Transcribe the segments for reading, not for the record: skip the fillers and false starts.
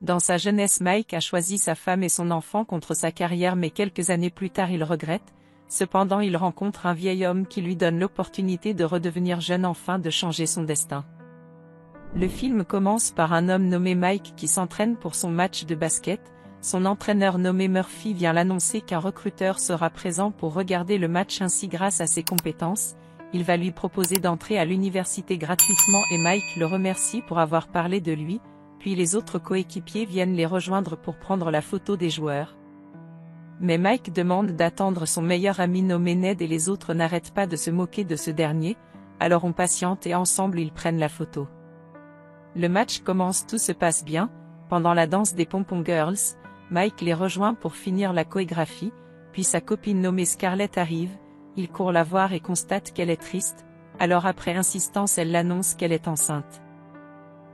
Dans sa jeunesse, Mike a choisi sa femme et son enfant contre sa carrière, mais quelques années plus tard il regrette. Cependant il rencontre un vieil homme qui lui donne l'opportunité de redevenir jeune, afin de changer son destin. Le film commence par un homme nommé Mike qui s'entraîne pour son match de basket. Son entraîneur nommé Murphy vient l'annoncer qu'un recruteur sera présent pour regarder le match. Ainsi, grâce à ses compétences, il va lui proposer d'entrer à l'université gratuitement et Mike le remercie pour avoir parlé de lui, puis les autres coéquipiers viennent les rejoindre pour prendre la photo des joueurs. Mais Mike demande d'attendre son meilleur ami nommé Ned et les autres n'arrêtent pas de se moquer de ce dernier, alors on patiente et ensemble ils prennent la photo. Le match commence, tout se passe bien. Pendant la danse des Pom-Pom Girls, Mike les rejoint pour finir la chorégraphie, puis sa copine nommée Scarlett arrive, il court la voir et constate qu'elle est triste, alors après insistance elle l'annonce qu'elle est enceinte.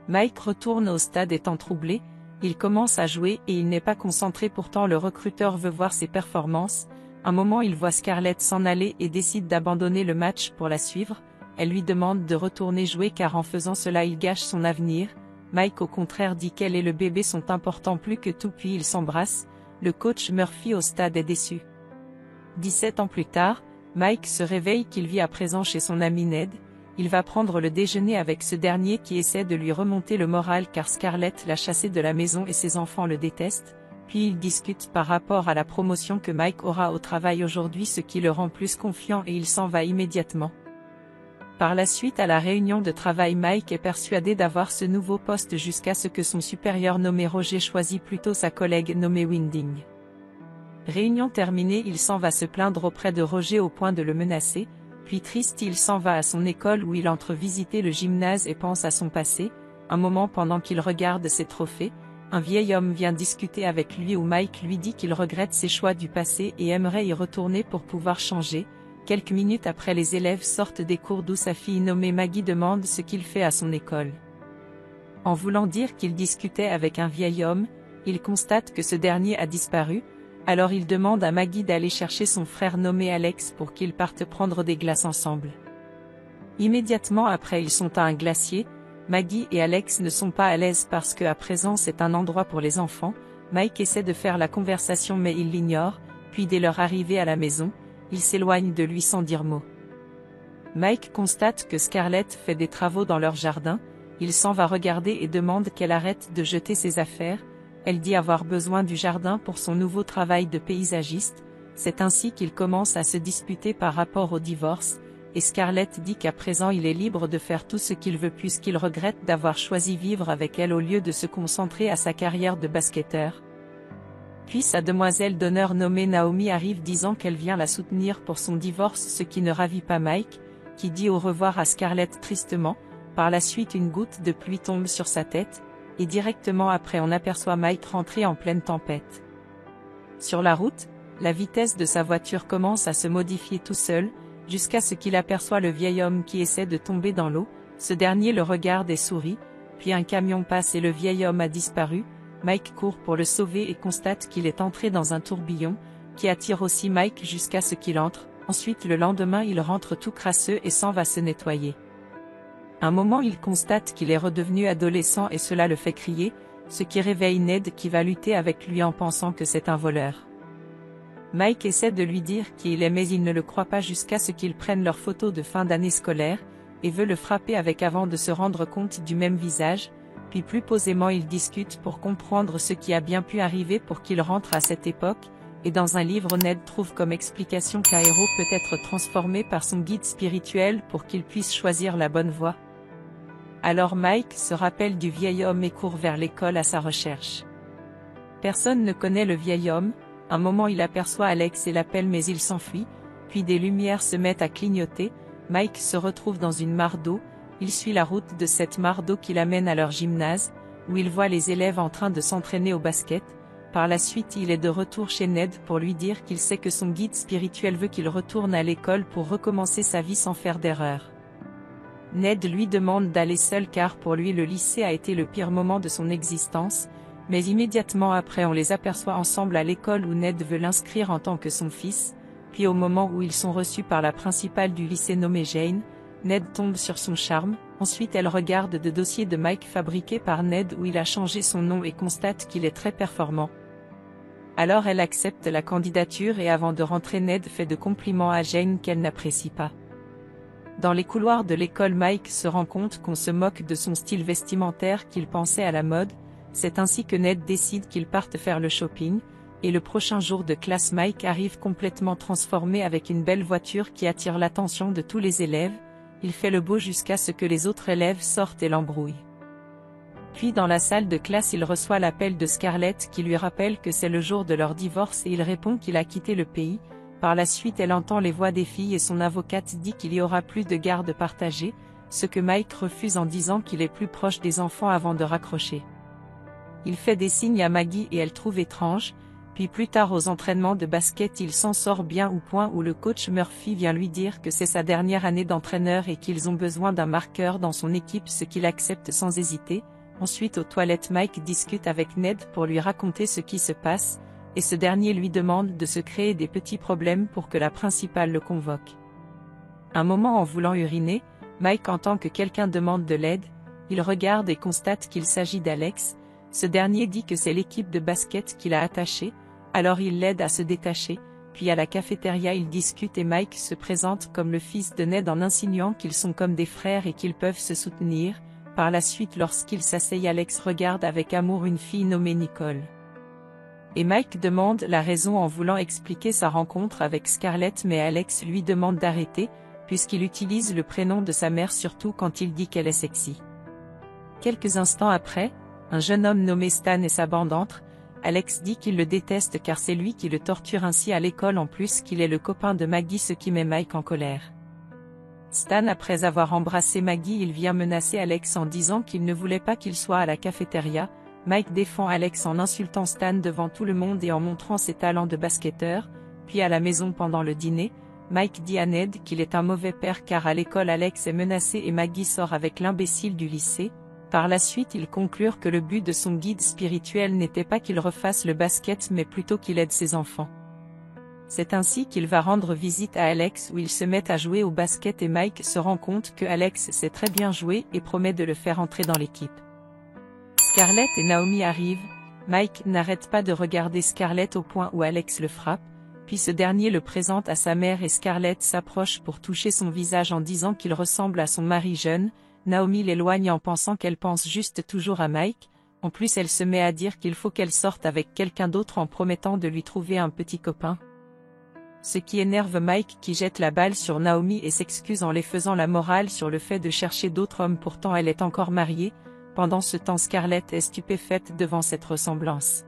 Mike retourne au stade étant troublé, il commence à jouer et il n'est pas concentré, pourtant le recruteur veut voir ses performances. Un moment il voit Scarlett s'en aller et décide d'abandonner le match pour la suivre, elle lui demande de retourner jouer car en faisant cela il gâche son avenir. Mike au contraire dit qu'elle et le bébé sont importants plus que tout, puis ils s'embrassent. Le coach Murphy au stade est déçu. 17 ans plus tard, Mike se réveille qu'il vit à présent chez son ami Ned. Il va prendre le déjeuner avec ce dernier qui essaie de lui remonter le moral car Scarlett l'a chassé de la maison et ses enfants le détestent. Puis ils discutent par rapport à la promotion que Mike aura au travail aujourd'hui, ce qui le rend plus confiant et il s'en va immédiatement. Par la suite, à la réunion de travail, Mike est persuadé d'avoir ce nouveau poste jusqu'à ce que son supérieur nommé Roger choisit plutôt sa collègue nommée Winding. Réunion terminée, il s'en va se plaindre auprès de Roger au point de le menacer, puis triste il s'en va à son école où il entre visiter le gymnase et pense à son passé. Un moment pendant qu'il regarde ses trophées, un vieil homme vient discuter avec lui où Mike lui dit qu'il regrette ses choix du passé et aimerait y retourner pour pouvoir changer. Quelques minutes après, les élèves sortent des cours d'où sa fille nommée Maggie demande ce qu'il fait à son école. En voulant dire qu'il discutait avec un vieil homme, il constate que ce dernier a disparu, alors il demande à Maggie d'aller chercher son frère nommé Alex pour qu'ils partent prendre des glaces ensemble. Immédiatement après, ils sont à un glacier. Maggie et Alex ne sont pas à l'aise parce que à présent c'est un endroit pour les enfants. Mike essaie de faire la conversation mais il l'ignore, puis dès leur arrivée à la maison, il s'éloigne de lui sans dire mot. Mike constate que Scarlett fait des travaux dans leur jardin, il s'en va regarder et demande qu'elle arrête de jeter ses affaires, elle dit avoir besoin du jardin pour son nouveau travail de paysagiste, c'est ainsi qu'ils commencent à se disputer par rapport au divorce, et Scarlett dit qu'à présent il est libre de faire tout ce qu'il veut puisqu'il regrette d'avoir choisi vivre avec elle au lieu de se concentrer à sa carrière de basketteur. Puis sa demoiselle d'honneur nommée Naomi arrive disant qu'elle vient la soutenir pour son divorce, ce qui ne ravit pas Mike, qui dit au revoir à Scarlett tristement. Par la suite, une goutte de pluie tombe sur sa tête, et directement après on aperçoit Mike rentrer en pleine tempête. Sur la route, la vitesse de sa voiture commence à se modifier tout seul, jusqu'à ce qu'il aperçoit le vieil homme qui essaie de tomber dans l'eau. Ce dernier le regarde et sourit, puis un camion passe et le vieil homme a disparu. Mike court pour le sauver et constate qu'il est entré dans un tourbillon, qui attire aussi Mike jusqu'à ce qu'il entre. Ensuite le lendemain il rentre tout crasseux et s'en va se nettoyer. Un moment il constate qu'il est redevenu adolescent et cela le fait crier, ce qui réveille Ned qui va lutter avec lui en pensant que c'est un voleur. Mike essaie de lui dire qui il est mais il ne le croit pas jusqu'à ce qu'ils prennent leur photo de fin d'année scolaire, et veut le frapper avec avant de se rendre compte du même visage. Puis plus posément ils discutent pour comprendre ce qui a bien pu arriver pour qu'il rentre à cette époque, et dans un livre Ned trouve comme explication qu'un héros peut être transformé par son guide spirituel pour qu'il puisse choisir la bonne voie. Alors Mike se rappelle du vieil homme et court vers l'école à sa recherche. Personne ne connaît le vieil homme, un moment il aperçoit Alex et l'appelle mais il s'enfuit, puis des lumières se mettent à clignoter, Mike se retrouve dans une mare d'eau. Il suit la route de cette mare d'eau qui l'amène à leur gymnase, où il voit les élèves en train de s'entraîner au basket. Par la suite il est de retour chez Ned pour lui dire qu'il sait que son guide spirituel veut qu'il retourne à l'école pour recommencer sa vie sans faire d'erreur. Ned lui demande d'aller seul car pour lui le lycée a été le pire moment de son existence, mais immédiatement après on les aperçoit ensemble à l'école où Ned veut l'inscrire en tant que son fils, puis au moment où ils sont reçus par la principale du lycée nommée Jane, Ned tombe sur son charme. Ensuite elle regarde de dossiers de Mike fabriqués par Ned où il a changé son nom et constate qu'il est très performant. Alors elle accepte la candidature et avant de rentrer Ned fait de compliments à Jane qu'elle n'apprécie pas. Dans les couloirs de l'école Mike se rend compte qu'on se moque de son style vestimentaire qu'il pensait à la mode, c'est ainsi que Ned décide qu'ils partent faire le shopping, et le prochain jour de classe Mike arrive complètement transformé avec une belle voiture qui attire l'attention de tous les élèves, il fait le beau jusqu'à ce que les autres élèves sortent et l'embrouillent. Puis dans la salle de classe il reçoit l'appel de Scarlett qui lui rappelle que c'est le jour de leur divorce et il répond qu'il a quitté le pays. Par la suite elle entend les voix des filles et son avocate dit qu'il y aura plus de garde partagée, ce que Mike refuse en disant qu'il est plus proche des enfants avant de raccrocher. Il fait des signes à Maggie et elle trouve étrange, puis plus tard aux entraînements de basket il s'en sort bien au point où le coach Murphy vient lui dire que c'est sa dernière année d'entraîneur et qu'ils ont besoin d'un marqueur dans son équipe ce qu'il accepte sans hésiter. Ensuite aux toilettes Mike discute avec Ned pour lui raconter ce qui se passe, et ce dernier lui demande de se créer des petits problèmes pour que la principale le convoque. Un moment en voulant uriner, Mike entend que quelqu'un demande de l'aide, il regarde et constate qu'il s'agit d'Alex, ce dernier dit que c'est l'équipe de basket qui l'a attaché, alors il l'aide à se détacher, puis à la cafétéria ils discutent et Mike se présente comme le fils de Ned en insinuant qu'ils sont comme des frères et qu'ils peuvent se soutenir. Par la suite lorsqu'il s'asseye Alex regarde avec amour une fille nommée Nicole. Et Mike demande la raison en voulant expliquer sa rencontre avec Scarlett mais Alex lui demande d'arrêter, puisqu'il utilise le prénom de sa mère surtout quand il dit qu'elle est sexy. Quelques instants après, un jeune homme nommé Stan et sa bande entrent. Alex dit qu'il le déteste car c'est lui qui le torture ainsi à l'école en plus qu'il est le copain de Maggie ce qui met Mike en colère. Stan après avoir embrassé Maggie il vient menacer Alex en disant qu'il ne voulait pas qu'il soit à la cafétéria. Mike défend Alex en insultant Stan devant tout le monde et en montrant ses talents de basketteur, puis à la maison pendant le dîner, Mike dit à Ned qu'il est un mauvais père car à l'école Alex est menacé et Maggie sort avec l'imbécile du lycée. Par la suite ils conclurent que le but de son guide spirituel n'était pas qu'il refasse le basket mais plutôt qu'il aide ses enfants. C'est ainsi qu'il va rendre visite à Alex où ils se mettent à jouer au basket et Mike se rend compte que Alex sait très bien jouer et promet de le faire entrer dans l'équipe. Scarlett et Naomi arrivent, Mike n'arrête pas de regarder Scarlett au point où Alex le frappe, puis ce dernier le présente à sa mère et Scarlett s'approche pour toucher son visage en disant qu'il ressemble à son mari jeune. Naomi l'éloigne en pensant qu'elle pense juste toujours à Mike, en plus elle se met à dire qu'il faut qu'elle sorte avec quelqu'un d'autre en promettant de lui trouver un petit copain. Ce qui énerve Mike qui jette la balle sur Naomi et s'excuse en les faisant la morale sur le fait de chercher d'autres hommes pourtant elle est encore mariée, pendant ce temps Scarlett est stupéfaite devant cette ressemblance.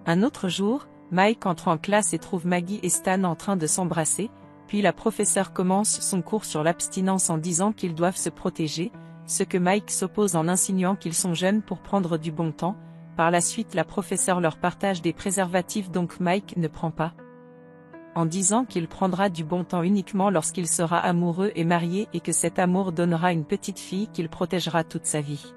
Un autre jour, Mike entre en classe et trouve Maggie et Stan en train de s'embrasser, puis la professeure commence son cours sur l'abstinence en disant qu'ils doivent se protéger, ce que Mike s'oppose en insinuant qu'ils sont jeunes pour prendre du bon temps. Par la suite la professeure leur partage des préservatifs donc Mike ne prend pas, en disant qu'il prendra du bon temps uniquement lorsqu'il sera amoureux et marié et que cet amour donnera une petite fille qu'il protégera toute sa vie.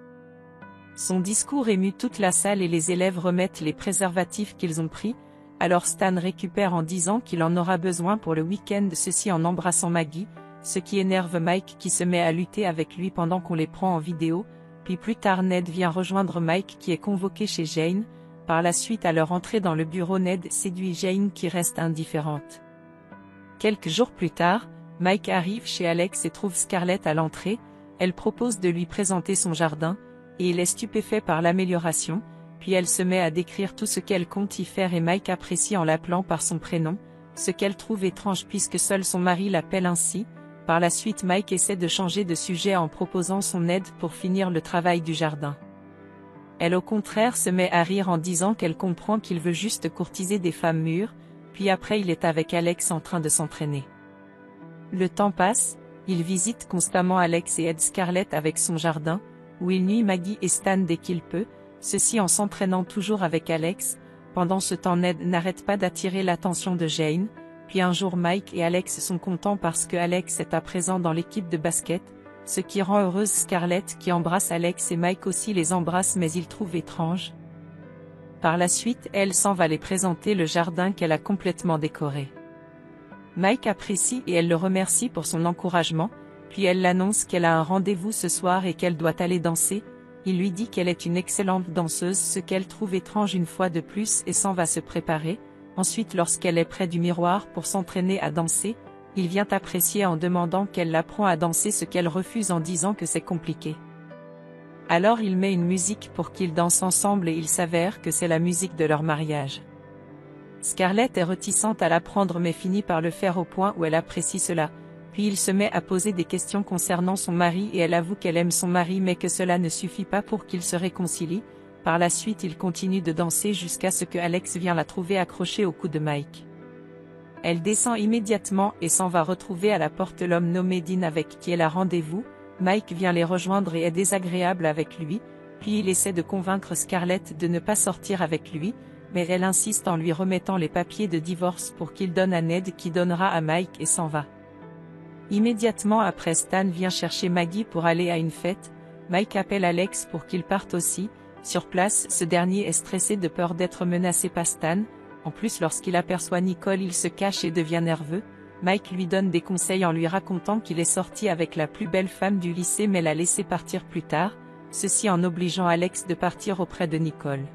Son discours émut toute la salle et les élèves remettent les préservatifs qu'ils ont pris, alors Stan récupère en disant qu'il en aura besoin pour le week-end ceci en embrassant Maggie, ce qui énerve Mike qui se met à lutter avec lui pendant qu'on les prend en vidéo, puis plus tard Ned vient rejoindre Mike qui est convoqué chez Jane. Par la suite à leur entrée dans le bureau Ned séduit Jane qui reste indifférente. Quelques jours plus tard, Mike arrive chez Alex et trouve Scarlett à l'entrée, elle propose de lui présenter son jardin, et il est stupéfait par l'amélioration, puis elle se met à décrire tout ce qu'elle compte y faire et Mike apprécie en l'appelant par son prénom, ce qu'elle trouve étrange puisque seul son mari l'appelle ainsi. Par la suite Mike essaie de changer de sujet en proposant son aide pour finir le travail du jardin. Elle au contraire se met à rire en disant qu'elle comprend qu'il veut juste courtiser des femmes mûres, puis après il est avec Alex en train de s'entraîner. Le temps passe, il visite constamment Alex et aide Scarlett avec son jardin, où il nuit Maggie et Stan dès qu'il peut, ceci en s'entraînant toujours avec Alex. Pendant ce temps Ned n'arrête pas d'attirer l'attention de Jane, puis un jour Mike et Alex sont contents parce que Alex est à présent dans l'équipe de basket, ce qui rend heureuse Scarlett qui embrasse Alex et Mike aussi les embrasse mais il trouve étrange. Par la suite elle s'en va les présenter le jardin qu'elle a complètement décoré. Mike apprécie et elle le remercie pour son encouragement, puis elle l'annonce qu'elle a un rendez-vous ce soir et qu'elle doit aller danser. Il lui dit qu'elle est une excellente danseuse, ce qu'elle trouve étrange une fois de plus et s'en va se préparer. Ensuite, lorsqu'elle est près du miroir pour s'entraîner à danser, il vient apprécier en demandant qu'elle l'apprend à danser, ce qu'elle refuse en disant que c'est compliqué. Alors il met une musique pour qu'ils dansent ensemble et il s'avère que c'est la musique de leur mariage. Scarlett est réticente à l'apprendre mais finit par le faire au point où elle apprécie cela. Puis il se met à poser des questions concernant son mari et elle avoue qu'elle aime son mari mais que cela ne suffit pas pour qu'ils se réconcilient. Par la suite il continue de danser jusqu'à ce que Alex vienne la trouver accrochée au cou de Mike. Elle descend immédiatement et s'en va retrouver à la porte l'homme nommé Dean avec qui elle a rendez-vous. Mike vient les rejoindre et est désagréable avec lui, puis il essaie de convaincre Scarlett de ne pas sortir avec lui, mais elle insiste en lui remettant les papiers de divorce pour qu'il donne à Ned qui donnera à Mike et s'en va. Immédiatement après, Stan vient chercher Maggie pour aller à une fête. Mike appelle Alex pour qu'il parte aussi. Sur place, ce dernier est stressé de peur d'être menacé par Stan. En plus, lorsqu'il aperçoit Nicole, il se cache et devient nerveux. Mike lui donne des conseils en lui racontant qu'il est sorti avec la plus belle femme du lycée mais l'a laissé partir plus tard, ceci en obligeant Alex de partir auprès de Nicole.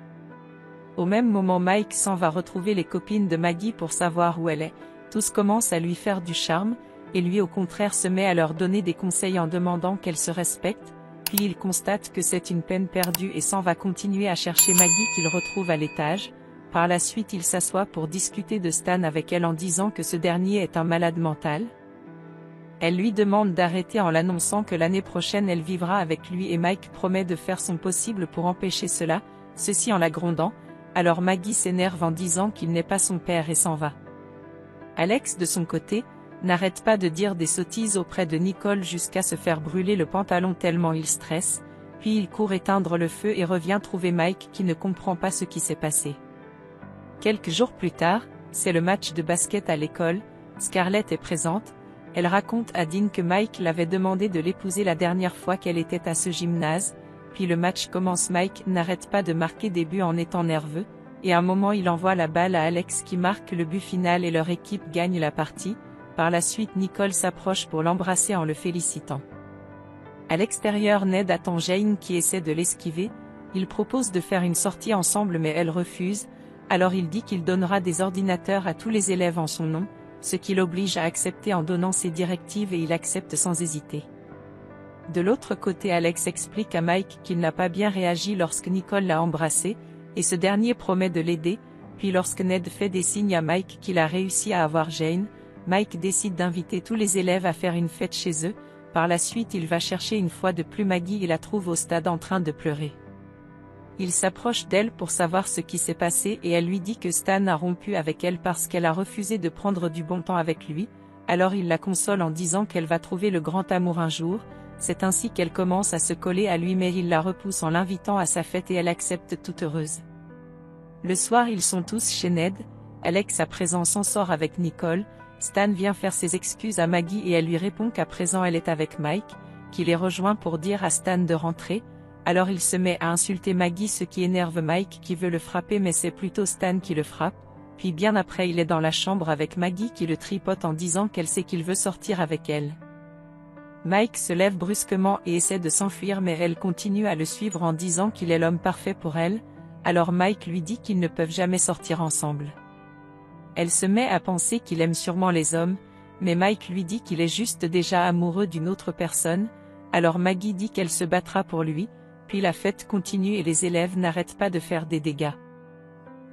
Au même moment, Mike s'en va retrouver les copines de Maggie pour savoir où elle est. Tous commencent à lui faire du charme, et lui au contraire se met à leur donner des conseils en demandant qu'elle se respecte, puis il constate que c'est une peine perdue et s'en va continuer à chercher Maggie qu'il retrouve à l'étage. Par la suite il s'assoit pour discuter de Stan avec elle en disant que ce dernier est un malade mental. Elle lui demande d'arrêter en l'annonçant que l'année prochaine elle vivra avec lui et Mike promet de faire son possible pour empêcher cela, ceci en la grondant. Alors Maggie s'énerve en disant qu'il n'est pas son père et s'en va. Alex de son côté, n'arrête pas de dire des sottises auprès de Nicole jusqu'à se faire brûler le pantalon tellement il stresse, puis il court éteindre le feu et revient trouver Mike qui ne comprend pas ce qui s'est passé. Quelques jours plus tard, c'est le match de basket à l'école, Scarlett est présente, elle raconte à Dean que Mike l'avait demandé de l'épouser la dernière fois qu'elle était à ce gymnase, puis le match commence. Mike n'arrête pas de marquer des buts en étant nerveux, et à un moment il envoie la balle à Alex qui marque le but final et leur équipe gagne la partie. Par la suite Nicole s'approche pour l'embrasser en le félicitant. À l'extérieur, Ned attend Jane qui essaie de l'esquiver, il propose de faire une sortie ensemble mais elle refuse, alors il dit qu'il donnera des ordinateurs à tous les élèves en son nom, ce qui l'oblige à accepter en donnant ses directives et il accepte sans hésiter. De l'autre côté, Alex explique à Mike qu'il n'a pas bien réagi lorsque Nicole l'a embrassé, et ce dernier promet de l'aider, puis lorsque Ned fait des signes à Mike qu'il a réussi à avoir Jane, Mike décide d'inviter tous les élèves à faire une fête chez eux. Par la suite il va chercher une fois de plus Maggie et la trouve au stade en train de pleurer. Il s'approche d'elle pour savoir ce qui s'est passé et elle lui dit que Stan a rompu avec elle parce qu'elle a refusé de prendre du bon temps avec lui, alors il la console en disant qu'elle va trouver le grand amour un jour. C'est ainsi qu'elle commence à se coller à lui mais il la repousse en l'invitant à sa fête et elle accepte toute heureuse. Le soir ils sont tous chez Ned, Alex à présent s'en sort avec Nicole, Stan vient faire ses excuses à Maggie et elle lui répond qu'à présent elle est avec Mike, qui les rejoint pour dire à Stan de rentrer, alors il se met à insulter Maggie ce qui énerve Mike qui veut le frapper mais c'est plutôt Stan qui le frappe, puis bien après il est dans la chambre avec Maggie qui le tripote en disant qu'elle sait qu'il veut sortir avec elle. Mike se lève brusquement et essaie de s'enfuir mais elle continue à le suivre en disant qu'il est l'homme parfait pour elle, alors Mike lui dit qu'ils ne peuvent jamais sortir ensemble. Elle se met à penser qu'il aime sûrement les hommes, mais Mike lui dit qu'il est juste déjà amoureux d'une autre personne, alors Maggie dit qu'elle se battra pour lui, puis la fête continue et les élèves n'arrêtent pas de faire des dégâts.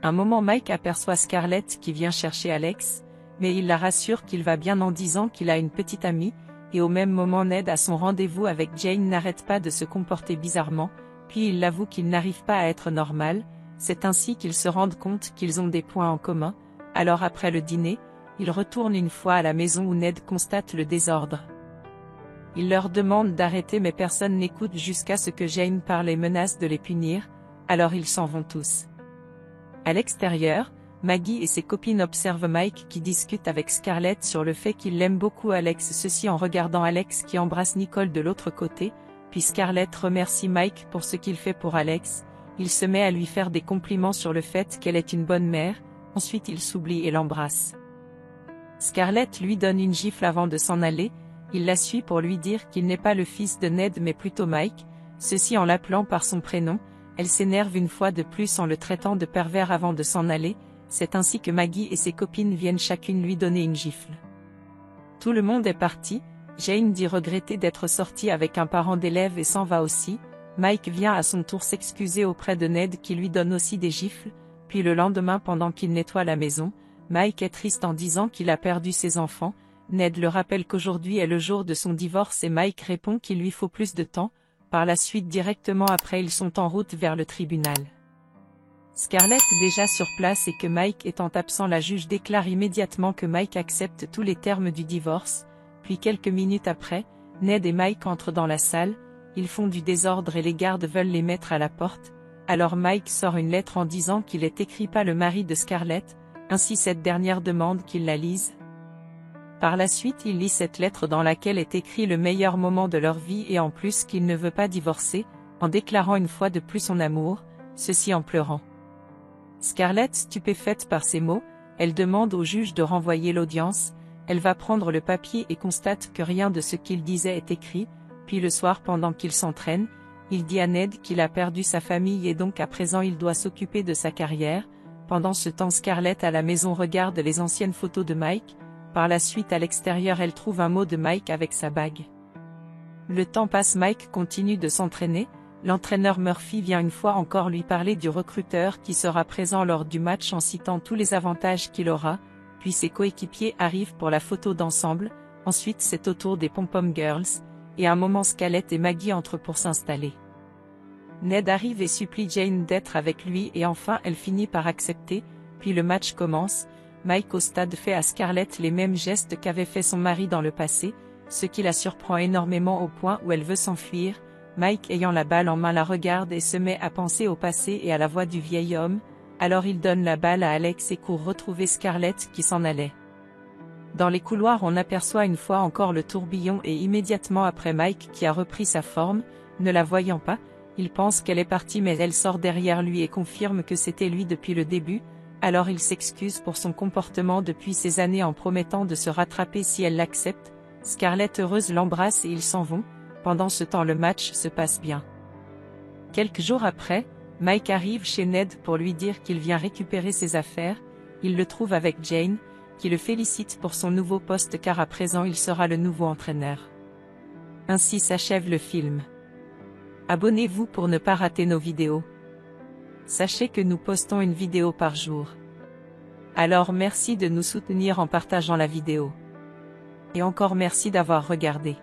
Un moment Mike aperçoit Scarlett qui vient chercher Alex, mais il la rassure qu'il va bien en disant qu'il a une petite amie, et au même moment Ned à son rendez-vous avec Jane n'arrête pas de se comporter bizarrement, puis il l'avoue qu'il n'arrive pas à être normal, c'est ainsi qu'ils se rendent compte qu'ils ont des points en commun. Alors après le dîner, ils retournent une fois à la maison où Ned constate le désordre. Il leur demande d'arrêter mais personne n'écoute jusqu'à ce que Jane parle et menace de les punir, alors ils s'en vont tous. À l'extérieur, Maggie et ses copines observent Mike qui discute avec Scarlett sur le fait qu'il l'aime beaucoup Alex, ceci en regardant Alex qui embrasse Nicole de l'autre côté, puis Scarlett remercie Mike pour ce qu'il fait pour Alex, il se met à lui faire des compliments sur le fait qu'elle est une bonne mère. Ensuite il s'oublie et l'embrasse. Scarlett lui donne une gifle avant de s'en aller, Il la suit pour lui dire qu'il n'est pas le fils de Ned mais plutôt Mike, ceci en l'appelant par son prénom. Elle s'énerve une fois de plus en le traitant de pervers avant de s'en aller. C'est ainsi que Maggie et ses copines viennent chacune lui donner une gifle. Tout le monde est parti. Jane dit regretter d'être sortie avec un parent d'élève et s'en va aussi. Mike vient à son tour s'excuser auprès de Ned qui lui donne aussi des gifles. Puis le lendemain pendant qu'il nettoie la maison, Mike est triste en disant qu'il a perdu ses enfants. Ned le rappelle qu'aujourd'hui est le jour de son divorce et Mike répond qu'il lui faut plus de temps. Par la suite directement après ils sont en route vers le tribunal. Scarlett déjà sur place et que Mike étant absent, la juge déclare immédiatement que Mike accepte tous les termes du divorce. Puis quelques minutes après, Ned et Mike entrent dans la salle, ils font du désordre et les gardes veulent les mettre à la porte. Alors Mike sort une lettre en disant qu'il est écrit pas le mari de Scarlett, ainsi cette dernière demande qu'il la lise. Par la suite il lit cette lettre dans laquelle est écrit le meilleur moment de leur vie et en plus qu'il ne veut pas divorcer, en déclarant une fois de plus son amour, ceci en pleurant. Scarlett, stupéfaite par ces mots, elle demande au juge de renvoyer l'audience, elle va prendre le papier et constate que rien de ce qu'il disait est écrit, puis le soir pendant qu'il s'entraîne, il dit à Ned qu'il a perdu sa famille et donc à présent il doit s'occuper de sa carrière. Pendant ce temps Scarlett à la maison regarde les anciennes photos de Mike. Par la suite à l'extérieur elle trouve un mot de Mike avec sa bague. Le temps passe, Mike continue de s'entraîner, l'entraîneur Murphy vient une fois encore lui parler du recruteur qui sera présent lors du match en citant tous les avantages qu'il aura, puis ses coéquipiers arrivent pour la photo d'ensemble, ensuite c'est au tour des Pom-Pom Girls, et à un moment Scarlett et Maggie entrent pour s'installer. Ned arrive et supplie Jane d'être avec lui et enfin elle finit par accepter, puis le match commence. Mike au stade fait à Scarlett les mêmes gestes qu'avait fait son mari dans le passé, ce qui la surprend énormément au point où elle veut s'enfuir. Mike ayant la balle en main la regarde et se met à penser au passé et à la voix du vieil homme, alors il donne la balle à Alex et court retrouver Scarlett qui s'en allait. Dans les couloirs on aperçoit une fois encore le tourbillon et immédiatement après Mike qui a repris sa forme, ne la voyant pas, il pense qu'elle est partie mais elle sort derrière lui et confirme que c'était lui depuis le début. Alors il s'excuse pour son comportement depuis ces années en promettant de se rattraper si elle l'accepte. Scarlett heureuse l'embrasse et ils s'en vont. Pendant ce temps le match se passe bien. Quelques jours après, Mike arrive chez Ned pour lui dire qu'il vient récupérer ses affaires. Il le trouve avec Jane, qui le félicite pour son nouveau poste car à présent il sera le nouveau entraîneur. Ainsi s'achève le film. Abonnez-vous pour ne pas rater nos vidéos. Sachez que nous postons une vidéo par jour. Alors merci de nous soutenir en partageant la vidéo. Et encore merci d'avoir regardé.